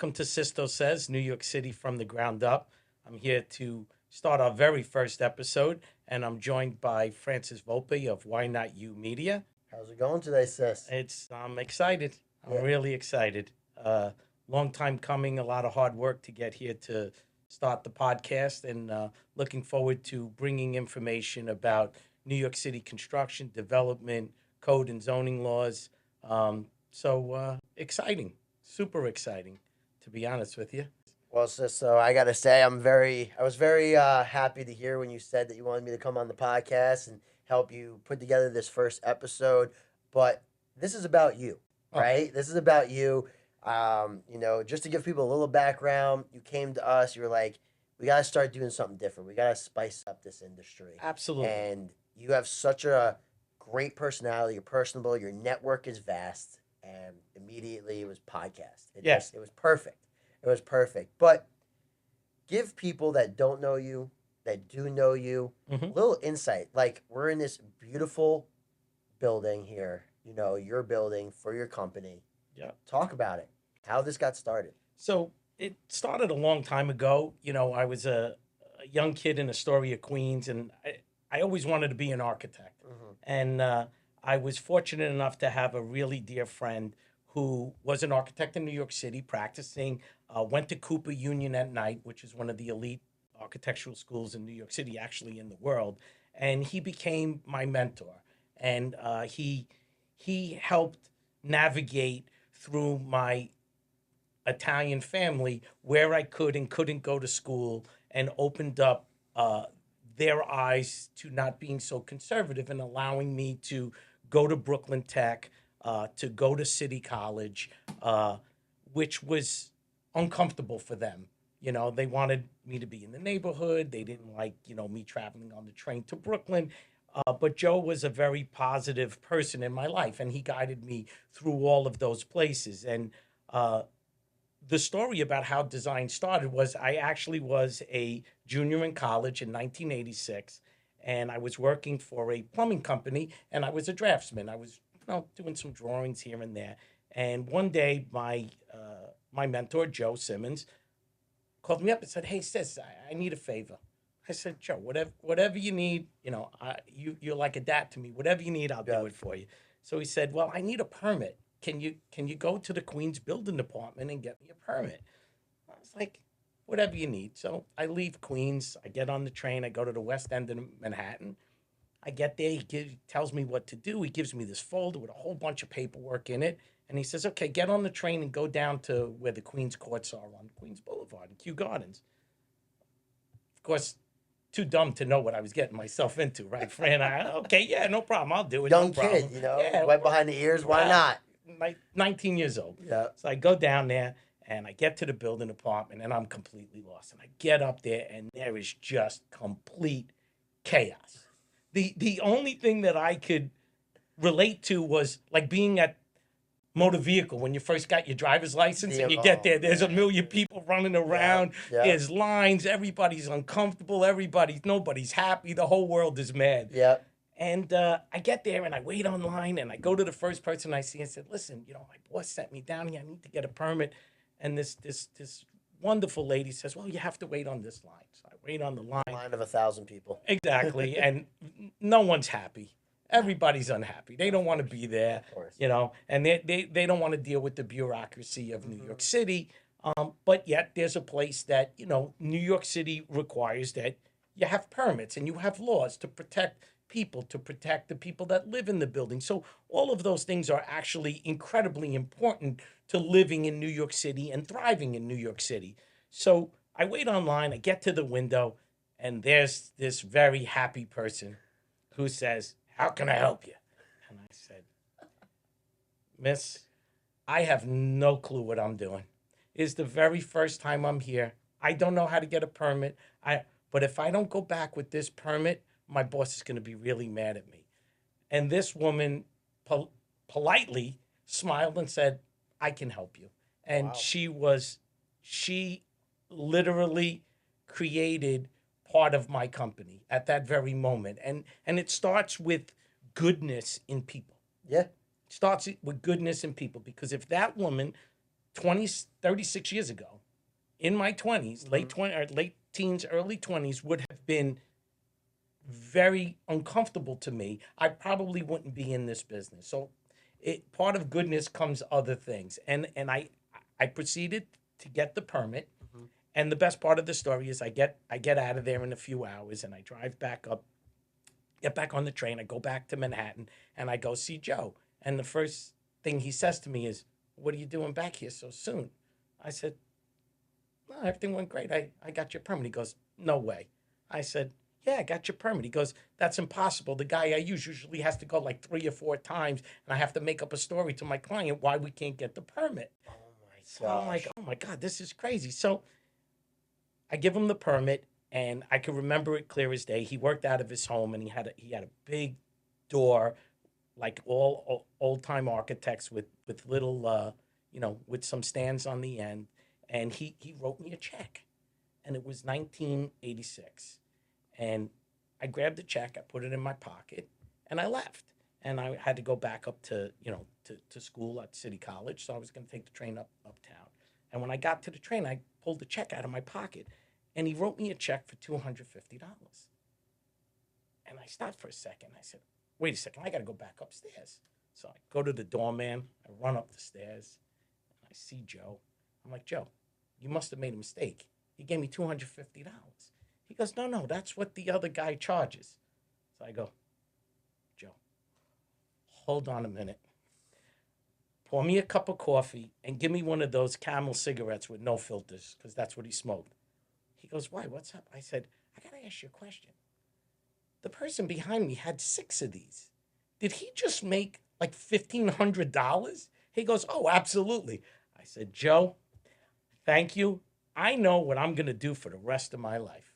Welcome to Sisto Says, New York City from the ground up. I'm here to start our very first episode, and I'm joined by Francis Volpe of Why Not You Media. How's it going today, sis? I'm excited. I'm Yeah. really excited. Long time coming, a lot of hard work to get here to start the podcast, and looking forward to bringing information about New York City construction, development, code and zoning laws. Exciting, super exciting, to be honest with you. Well, sis, so I gotta say, I was very happy to hear when you said that you wanted me to come on the podcast and help you put together this first episode. But this is about you, Oh. right? This is about you. Just to give people a little background, you came to us. You were like, we gotta start doing something different. We gotta spice up this industry. Absolutely. And you have such a great personality. You're personable. Your network is vast. And immediately it was podcast. It was perfect. It was perfect. But give people that don't know you, that do know you, a little insight. Like, we're in this beautiful building here, your building for your company. Yeah. Talk about it, how this got started. So it started a long time ago. I was a young kid in Astoria, Queens, and I always wanted to be an architect. And I was fortunate enough to have a really dear friend who was an architect in New York City practicing, went to Cooper Union at night, which is one of the elite architectural schools in New York City, actually in the world. And he became my mentor. And he helped navigate through my Italian family where I could and couldn't go to school, and opened up their eyes to not being so conservative and allowing me to go to Brooklyn Tech, to go to City College, which was uncomfortable for them. They wanted me to be in the neighborhood. They didn't like, me traveling on the train to Brooklyn. But Joe was a very positive person in my life, and he guided me through all of those places. And the story about how design started was I actually was a junior in college in 1986, and I was working for a plumbing company, and I was a draftsman. I was doing some drawings here and there. And one day, my mentor, Joe Simmons, called me up and said, "Hey, sis, I need a favor." I said, "Joe, whatever you need, you're like a dad to me. Whatever you need, I'll do it for you." So he said, "Well, I need a permit. Can you go to the Queens Building Department and get me a permit?" I was like, "Whatever you need." So I leave Queens. I get on the train. I go to the West End of Manhattan. I get there. He tells me what to do. He gives me this folder with a whole bunch of paperwork in it. And he says, "Okay, get on the train and go down to where the Queens Courts are on Queens Boulevard in Kew Gardens." Of course, too dumb to know what I was getting myself into, right, Fran? Okay, yeah, no problem. I'll do it. Young no problem. kid, Yeah, wet behind the ears. Why not? 19 years old. Yeah. So I go down there, and I get to the building department, and I'm completely lost. And I get up there, and there is just complete chaos. The only thing that I could relate to was like being at motor vehicle when you first got your driver's license, and you get there, there's a million people running around. Yeah. There's lines. Everybody's uncomfortable. Nobody's happy. The whole world is mad. Yeah. And I get there, and I wait online, and I go to the first person I see and said, "Listen, my boss sent me down here. I need to get a permit." And this wonderful lady says, "Well, you have to wait on this line." So I wait on the line. Line of 1,000 people. Exactly. And no one's happy. Everybody's unhappy. They don't want to be there, Of course. and they don't want to deal with the bureaucracy of New York City. But yet there's a place that, New York City requires that you have permits and you have laws to protect people, to protect the people that live in the building. So all of those things are actually incredibly important to living in New York City and thriving in New York City. So I wait online, I get to the window, and there's this very happy person who says, "How can I help you?" And I said, "Miss, I have no clue what I'm doing. It's the very first time I'm here. I don't know how to get a permit. But if I don't go back with this permit, my boss is going to be really mad at me." And this woman politely smiled and said, "I can help you." And Wow. she literally created part of my company at that very moment. And it starts with goodness in people. Yeah. It starts with goodness in people, because if that woman 36 years ago, in my 20s, late teens, early 20s, would have been very uncomfortable to me, I probably wouldn't be in this business. So part of goodness comes other things. And I proceeded to get the permit. And the best part of the story is I get out of there in a few hours and I drive back up, get back on the train. I go back to Manhattan and I go see Joe. And the first thing he says to me is, "What are you doing back here so soon?" I said, "No, everything went great. I got your permit." He goes, "No way." I said, "Yeah, I got your permit." He goes, "That's impossible. The guy I use usually has to go like 3 or 4 times, and I have to make up a story to my client why we can't get the permit." Oh my So I'm like, gosh. "Oh my God, this is crazy." So I give him the permit, and I can remember it clear as day. He worked out of his home, and he had a big door, like all old time architects with little with some stands on the end, and he wrote me a check, and it was 1986, and I grabbed the check, I put it in my pocket, and I left. And I had to go back up to to school at City College, so I was going to take the train uptown. And when I got to the train, I pulled the check out of my pocket, and he wrote me a check for $250. And I stopped for a second. I said, "Wait a second, I got to go back upstairs." So I go to the doorman, I run up the stairs, and I see Joe. I'm like, "Joe, you must have made a mistake. He gave me $250. He goes, "No, no, that's what the other guy charges." So I go, "Joe, hold on a minute. Pour me a cup of coffee and give me one of those Camel cigarettes with no filters," because that's what he smoked. He goes, "Why? What's up?" I said, "I got to ask you a question. The person behind me had 6 of these. Did he just make like $1,500? He goes, "Oh, absolutely." I said, "Joe, thank you. I know what I'm going to do for the rest of my life."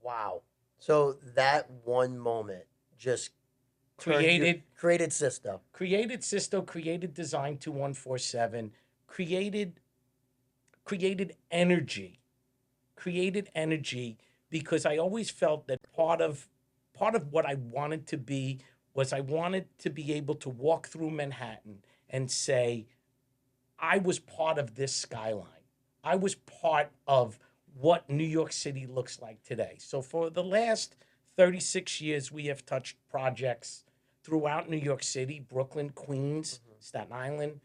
Wow. So that one moment just created Sisto. Created Sisto, created Design 2147, created energy, created energy because I always felt that part of what I wanted to be was I wanted to be able to walk through Manhattan and say, I was part of this skyline. I was part of what New York City looks like today. So for the last 36 years, we have touched projects throughout New York City, Brooklyn, Queens, Staten Island,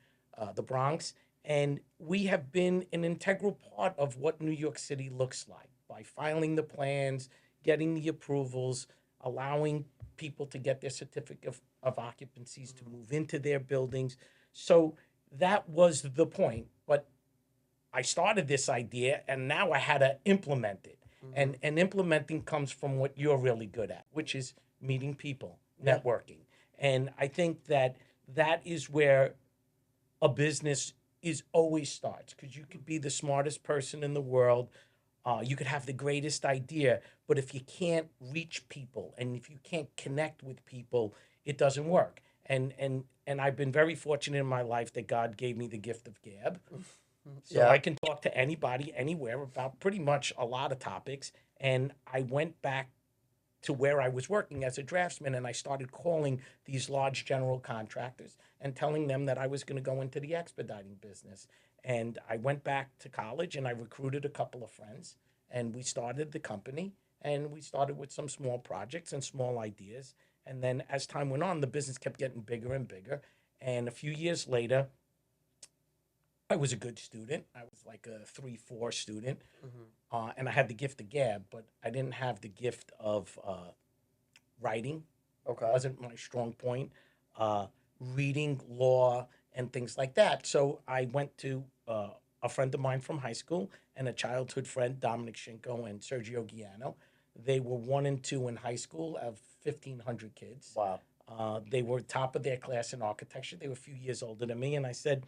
the Bronx, and we have been an integral part of what New York City looks like by filing the plans, getting the approvals, allowing people to get their certificate of occupancies to move into their buildings. So that was the point. But I started this idea and now I had to implement it. And implementing comes from what you're really good at, which is meeting people, networking. And I think that that is where a business is always starts, because you could be the smartest person in the world. You could have the greatest idea, but if you can't reach people and if you can't connect with people, it doesn't work. And I've been very fortunate in my life that God gave me the gift of gab. So I can talk to anybody, anywhere about pretty much a lot of topics. And I went back to where I was working as a draftsman and I started calling these large general contractors and telling them that I was going to go into the expediting business. And I went back to college and I recruited a couple of friends and we started the company, and we started with some small projects and small ideas. And then as time went on, the business kept getting bigger and bigger. And a few years later, I was a good student. I was like a 3-4 student, and I had the gift of gab, but I didn't have the gift of writing. Okay. It wasn't my strong point. Reading, law, and things like that. So I went to a friend of mine from high school and a childhood friend, Dominic Shinko and Sergio Guiano. They were 1 and 2 in high school of 1,500 kids. Wow. They were top of their class in architecture. They were a few years older than me, and I said,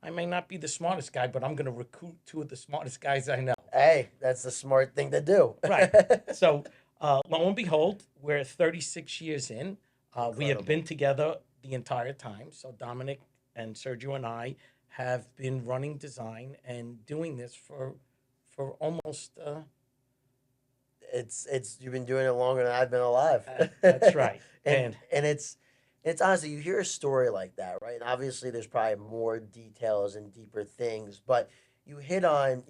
I may not be the smartest guy, but I'm going to recruit 2 of the smartest guys I know. Hey, that's the smart thing to do. Right. So, lo and behold, we're 36 years in. We have been together the entire time. So, Dominic and Sergio and I have been running design and doing this for almost. It's you've been doing it longer than I've been alive. That's right. and it's And it's honestly, you hear a story like that, right? And obviously, there's probably more details and deeper things, but you hit on,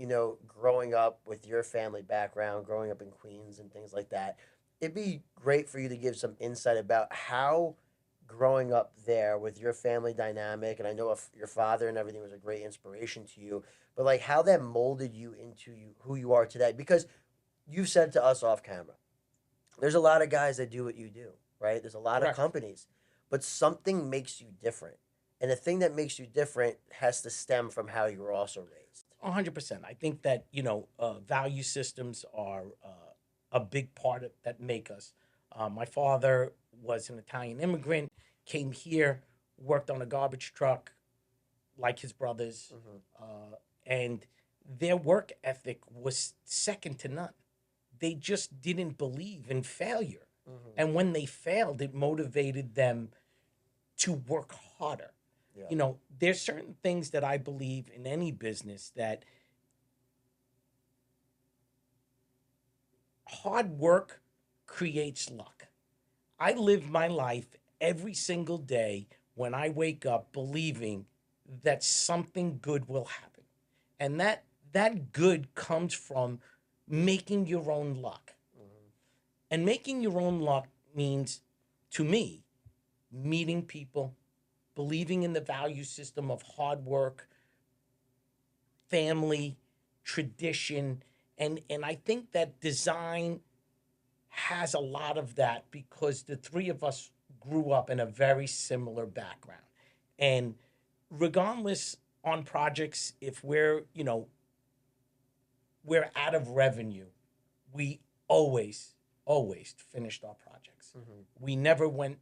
growing up with your family background, growing up in Queens and things like that. It'd be great for you to give some insight about how growing up there with your family dynamic, and I know if your father and everything was a great inspiration to you, but like how that molded you into who you are today. Because you've said to us off camera, there's a lot of guys that do what you do, right? There's a lot of Correct. companies, but something makes you different. And the thing that makes you different has to stem from how you were also raised. 100%. I think that value systems are a big part of that make us. My father was an Italian immigrant, came here, worked on a garbage truck, like his brothers, and their work ethic was second to none. They just didn't believe in failure, and when they failed, it motivated them to work harder. Yeah. There's certain things that I believe in any business that hard work creates luck. I live my life every single day when I wake up believing that something good will happen. And that good comes from making your own luck. And making your own luck means, to me, meeting people, believing in the value system of hard work, family, tradition, and I think that design has a lot of that because the three of us grew up in a very similar background. And regardless on projects, if we're out of revenue, we always finished our projects. We never went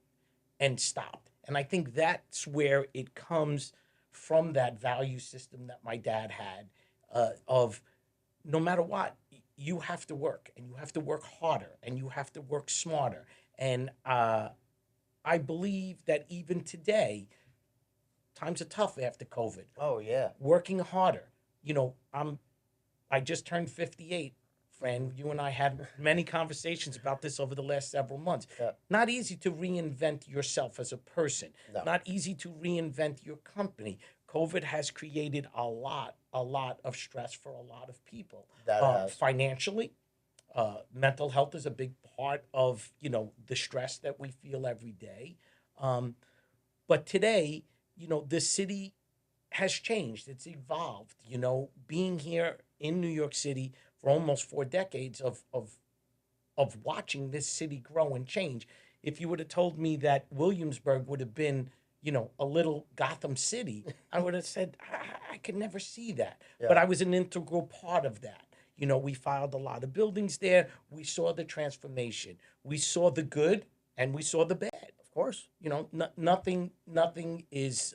and stopped. And I think that's where it comes from, that value system that my dad had, of no matter what, you have to work, and you have to work harder, and you have to work smarter. And I believe that even today, times are tough after COVID. Oh yeah. Working harder. I just turned 58. Friend, you and I had many conversations about this over the last several months. Yeah. Not easy to reinvent yourself as a person. No. Not easy to reinvent your company. COVID has created a lot of stress for a lot of people. That has. Financially, mental health is a big part of the stress that we feel every day. But today, the city has changed. It's evolved. Being here in New York City for almost 4 decades of watching this city grow and change. If you would have told me that Williamsburg would have been, a little Gotham City, I would have said, I could never see that. Yeah. But I was an integral part of that. We filed a lot of buildings there. We saw the transformation. We saw the good and we saw the bad. Of course. Nothing is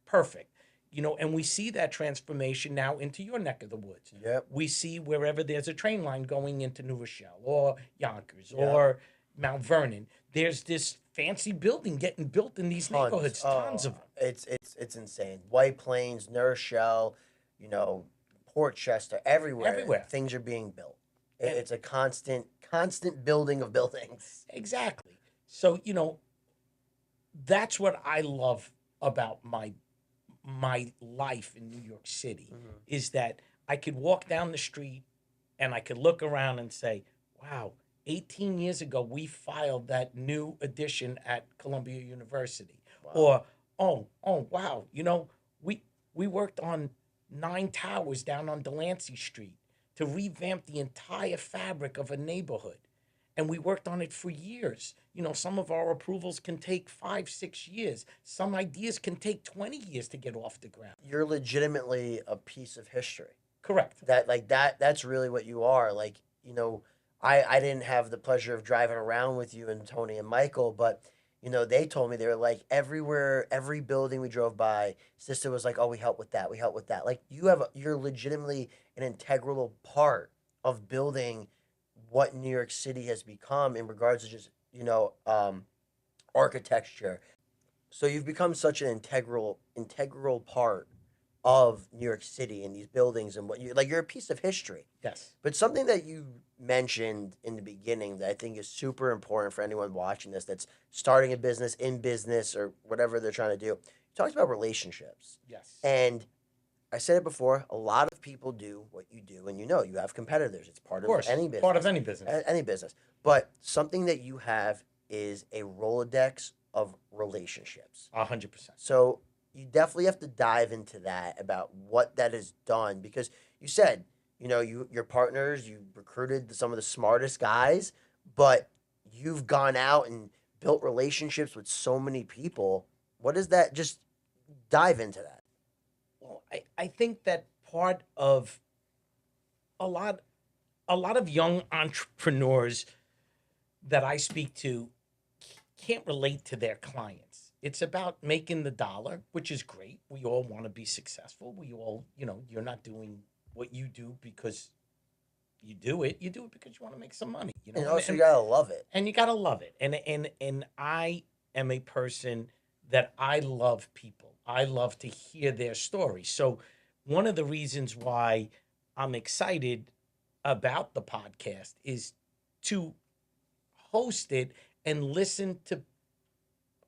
perfect. And we see that transformation now into your neck of the woods. Yep. We see wherever there's a train line going into New Rochelle or Yonkers Yeah. or Mount Vernon, there's this fancy building getting built in these neighborhoods. Tons of them. It's insane. White Plains, New Rochelle, Portchester, everywhere. Things are being built. It's a constant building of buildings. Exactly. So, that's what I love about my life in New York City, is that I could walk down the street and I could look around and say, wow, 18 years ago, we filed that new edition at Columbia University. Wow. Or, wow, we worked on 9 towers down on Delancey Street to revamp the entire fabric of a neighborhood. And we worked on it for years. Some of our approvals can take 5-6 years. Some ideas can take 20 years to get off the ground. You're legitimately a piece of history. Correct. That's really what you are. I didn't have the pleasure of driving around with you and Tony and Michael, but they told me they were like everywhere, every building we drove by, Sister was like, "Oh, we help with that. We help with that." Like you're legitimately an integral part of building what New York City has become in regards to just architecture. So you've become such an integral part of New York City and these buildings and what you're a piece of history. Yes. But something that you mentioned in the beginning that I think is super important for anyone watching this that's starting a business, in business, or whatever they're trying to do. You talked about relationships. Yes. And I said it before, a lot of people do what you do, and you have competitors. It's part Of course. of any business. Part of any business. Any business. But something that you have is a Rolodex of relationships. 100%. So you definitely have to dive into that about what that has done, because you said, your partners, you recruited some of the smartest guys, but you've gone out and built relationships with so many people. What is that? Just dive into that. Well, I think that part of a lot of young entrepreneurs that I speak to can't relate to their clients. It's about making the dollar, which is great. We all want to be successful. We all, you're not doing what you do because you do it. You do it because you want to make some money. And also, you gotta love it. And you gotta love it. And I am a person that I love people. I love to hear their stories. So one of the reasons why I'm excited about the podcast is to host it and listen to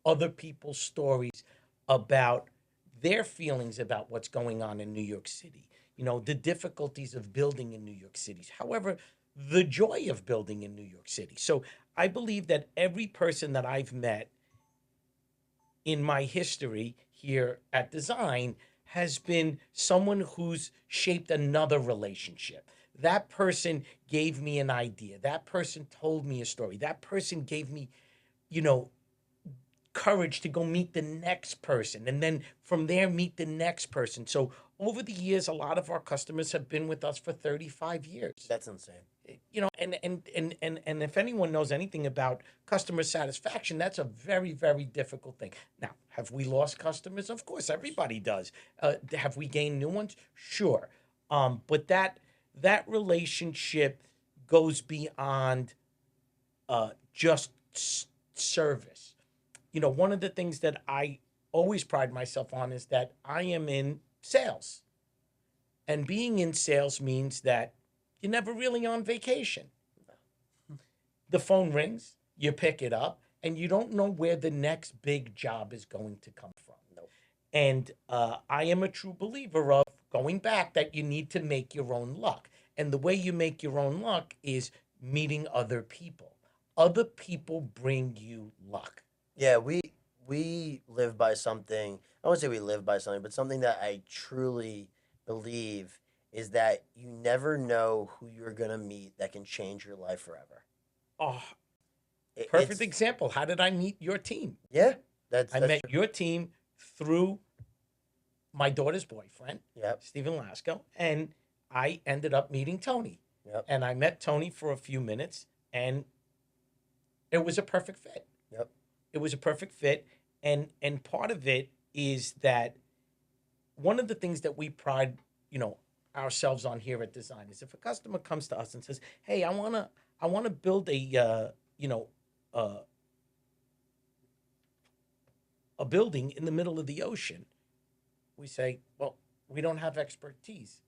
other people's stories about their feelings about what's going on in New York City. The difficulties of building in New York City. However, the joy of building in New York City. So I believe that every person that I've met in my history here at Design has been someone who's shaped another relationship. That person gave me an idea. That person told me a story. That person gave me, courage to go meet the next person. And then from there, meet the next person. So over the years, a lot of our customers have been with us for 35 years. That's insane. And if anyone knows anything about customer satisfaction, that's a very, very difficult thing. Now, have we lost customers? Of course, everybody does. Have we gained new ones? Sure. But that relationship goes beyond just service. One of the things that I always pride myself on is that I am in sales. And being in sales means that you're never really on vacation. The phone rings, you pick it up, and you don't know where the next big job is going to come from. Nope. And I am a true believer of going back that you need to make your own luck. And the way you make your own luck is meeting other people. Other people bring you luck. Yeah, we live by something. I won't say we live by something, but something that I truly believe is that you never know who you're gonna meet that can change your life forever. Oh, perfect example. How did I meet your team? Yeah, I met your team through my daughter's boyfriend, Yep. Stephen Lasco, and I ended up meeting Tony. Yep. And I met Tony for a few minutes, and it was a perfect fit. Yep. It was a perfect fit, and part of it is that one of the things that we pride, ourselves on here at Design is if a customer comes to us and says, "Hey, I wanna build a building in the middle of the ocean," we say, "Well, we don't have expertise,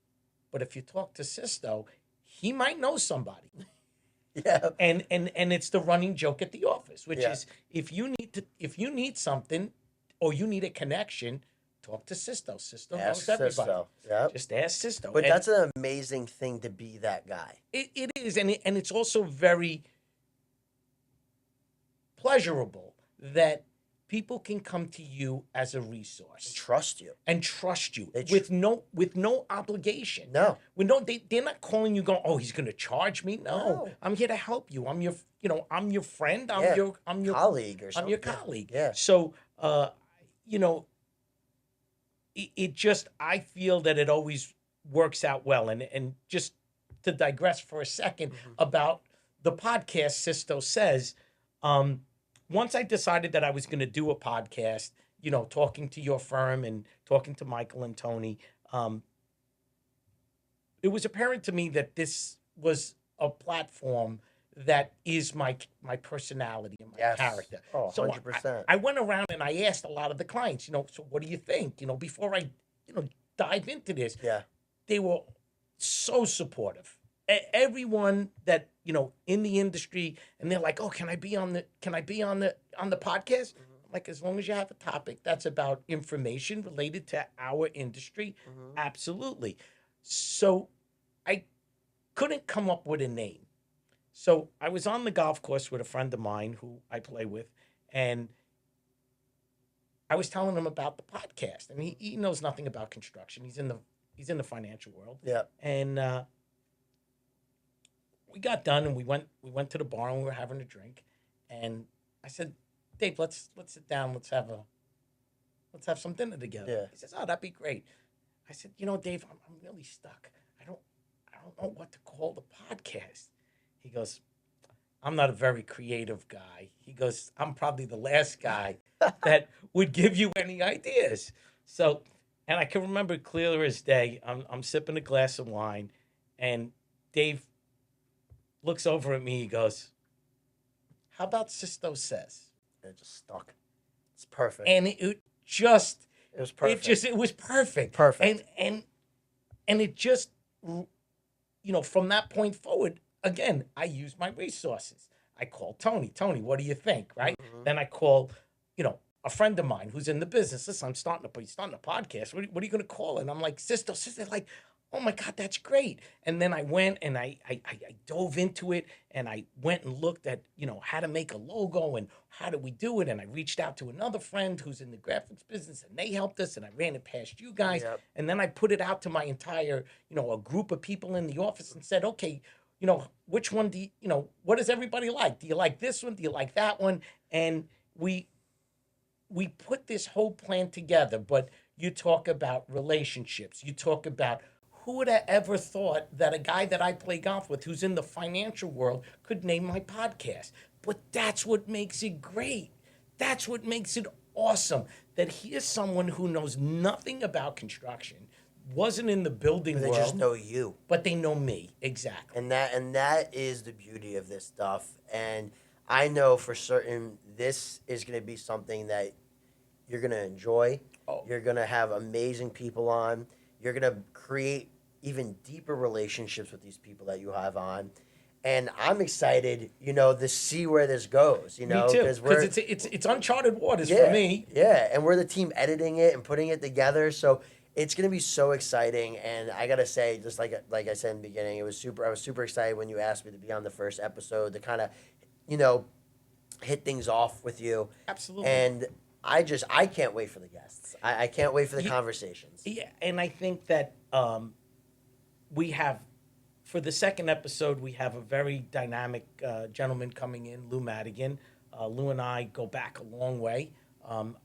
but if you talk to Sisto, he might know somebody." Yeah. And it's the running joke at the office, which is if you need something or you need a connection, talk to Sisto. Sisto knows everybody. Sisto. Yep. Just ask Sisto. But that's an amazing thing to be that guy. It is, and it's also very pleasurable that people can come to you as a resource And trust you. with no obligation. No. They're not calling you going, "Oh, he's going to charge me." No, I'm here to help you. I'm your friend. I'm your colleague or something. I'm your colleague. Yeah. So, it just, I feel that it always works out well. And just to digress for a second about the podcast, Sisto Says, once I decided that I was going to do a podcast, talking to your firm and talking to Michael and Tony, it was apparent to me that this was a platform that is my personality and my character. Oh, so 100%. I went around and I asked a lot of the clients, so what do you think? Before I, dive into this, Yeah. they were so supportive. everyone that in the industry, and they're like, "Oh, can I be on the podcast?" I'm like, as long as you have a topic that's about information related to our industry, absolutely. So I couldn't come up with a name. So I was on the golf course with a friend of mine who I play with, and I was telling him about the podcast, and he knows nothing about construction. He's in the financial world. Yeah. And we got done, and we went to the bar, and we were having a drink, and I said, "Dave, let's sit down. Let's have some dinner together." Yeah. He says, "Oh, that'd be great." I said, Dave, I'm really stuck. I don't know what to call the podcast." He goes, "I'm not a very creative guy." He goes, "I'm probably the last guy that would give you any ideas." So, and I can remember clear as day. I'm sipping a glass of wine, and Dave looks over at me. He goes, "How about Sisto Says?" It just stuck. It's perfect. And it just, It was perfect. it was perfect. Perfect. And it just, from that point forward, again, I use my resources. I call Tony. Tony, what do you think? Right? Then I call, a friend of mine who's in the business. Listen, he's starting a podcast. What are you going to call it? And I'm like, Sister, like, oh my God, that's great. And then I went and I dove into it, and I went and looked at, how to make a logo and how do we do it. And I reached out to another friend who's in the graphics business, and they helped us, and I ran it past you guys. Yep. And then I put it out to my entire, a group of people in the office and said, okay, which one do you, what does everybody like? Do you like this one? Do you like that one? And we put this whole plan together. But you talk about relationships. You talk about, who would have ever thought that a guy that I play golf with who's in the financial world could name my podcast? But that's what makes it great. That's what makes it awesome. That here's someone who knows nothing about construction, wasn't in the building But they world. just know you. But they know me, exactly. And that is the beauty of this stuff. And I know for certain this is going to be something that you're going to enjoy. Oh. You're going to have amazing people on. You're going to create even deeper relationships with these people that you have on. And I'm excited, to see where this goes, Me too, because it's uncharted waters for me. Yeah, and we're the team editing it and putting it together, so it's gonna be so exciting. And I gotta say, just like I said in the beginning, I was super excited when you asked me to be on the first episode to kind of, hit things off with you. Absolutely. And I can't wait for the guests. I can't wait for the conversations. Yeah, and I think that we have, for the second episode, we have a very dynamic gentleman coming in, Lou Madigan. Lou and I go back a long way.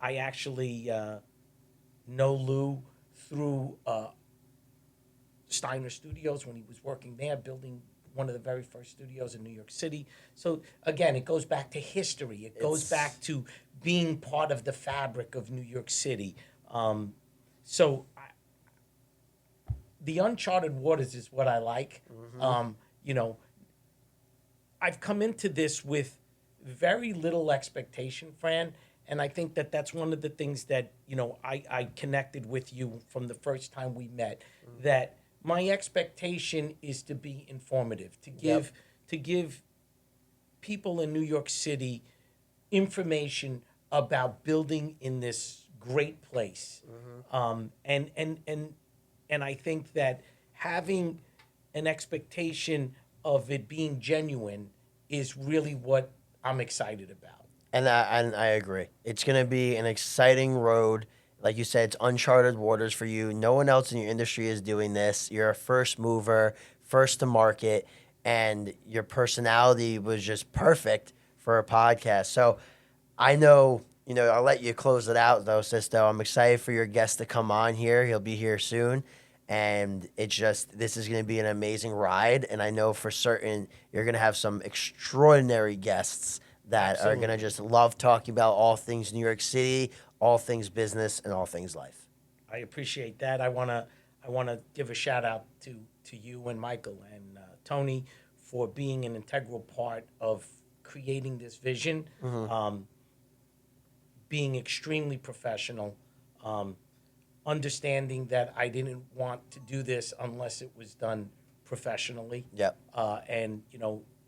I actually know Lou through Steiner Studios when he was working there, building one of the very first studios in New York City. So again, it goes back to history. It goes back to being part of the fabric of New York City. The uncharted waters is what I like. I've come into this with very little expectation, Fran, and I think that that's one of the things that, I connected with you from the first time we met, that my expectation is to be informative, to give people in New York City information about building in this great place. And I think that having an expectation of it being genuine is really what I'm excited about. And I agree. It's going to be an exciting road. Like you said, it's uncharted waters for you. No one else in your industry is doing this. You're a first mover, first to market, and your personality was just perfect for a podcast. So I know, I'll let you close it out, though, Sisto. I'm excited for your guest to come on here. He'll be here soon. And this is going to be an amazing ride. And I know for certain you're going to have some extraordinary guests that are going to just love talking about all things New York City, all things business, and all things life. I appreciate that. I want to give a shout out to you and Michael and Tony for being an integral part of creating this vision, being extremely professional, understanding that I didn't want to do this unless it was done professionally. Yep. And,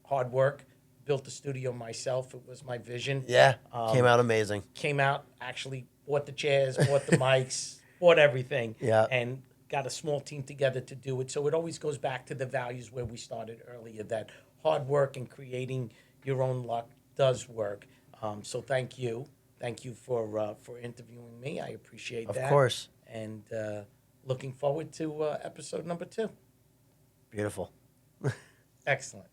hard work. Built the studio myself. It was my vision. Yeah. Came out amazing. Came out, actually bought the chairs, bought the mics, bought everything. Yeah. And got a small team together to do it. So it always goes back to the values where we started earlier, that hard work and creating your own luck does work. So thank you. Thank you for interviewing me. I appreciate that. Of course. And looking forward to episode number 2. Beautiful. Excellent.